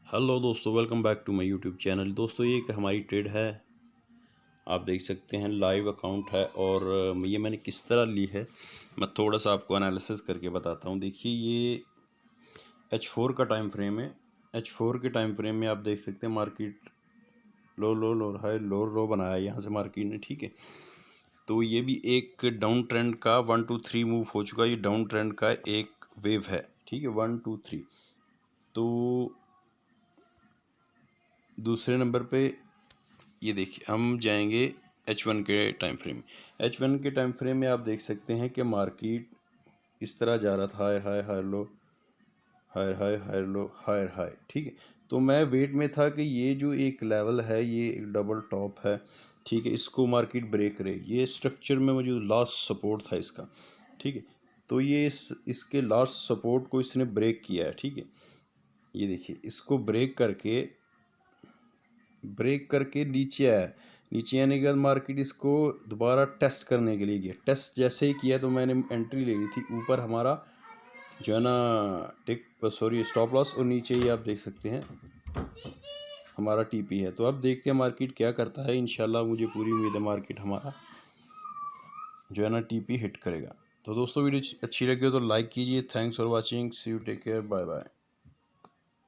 Hello दोस्तों, welcome back to my YouTube channel. दोस्तों, ये एक हमारी ट्रेड है, आप देख सकते हैं लाइव अकाउंट है। और ये मैंने किस तरह ली है मैं थोड़ा सा आपको एनालिसिस करके बताता हूँ। देखिए, ये H4 का टाइम फ्रेम है। H4 के टाइम फ्रेम में आप देख सकते हैं मार्केट लो लो लो हाई लो लो बनाया है यहाँ से मार्केट ने, ठीक है। तो ये भी एक डाउन ट्रेंड का 1 2 3 मूव हो चुका है। ये डाउन ट्रेंड का एक वेव है, ठीक है, 1 2 3। तो दूसरे नंबर पे ये देखिए, हम जाएंगे H1 के टाइम फ्रेम। H1 के टाइम फ्रेम में आप देख सकते हैं कि मार्केट इस तरह जा रहा था, higher high higher low higher high higher low higher high, ठीक है। तो मैं वेट में था कि ये जो एक लेवल है, ये एक डबल टॉप है, ठीक है, इसको मार्केट ब्रेक करे। ये स्ट्रक्चर में मुझे लास्ट सपोर्ट था इसका, ठीक है। तो ये इसके लास्ट सपोर्ट को इसने ब्रेक किया है, ठीक है। ये देखिए, इसको ब्रेक करके नीचे आया। नीचे आने के बाद मार्केट इसको दोबारा टेस्ट करने के लिए गया। टेस्ट जैसे ही किया तो मैंने एंट्री ले ली थी। ऊपर हमारा जो है ना स्टॉप लॉस, और नीचे ही आप देख सकते हैं हमारा टीपी है। तो अब देखते हैं मार्केट क्या करता है। इंशाल्लाह मुझे पूरी उम्मीद है मार्केट हमारा जो है ना टीपी हिट करेगा। तो दोस्तों, वीडियो अच्छी लगी हो तो लाइक कीजिए। Thanks for watching, see you, take care, bye bye.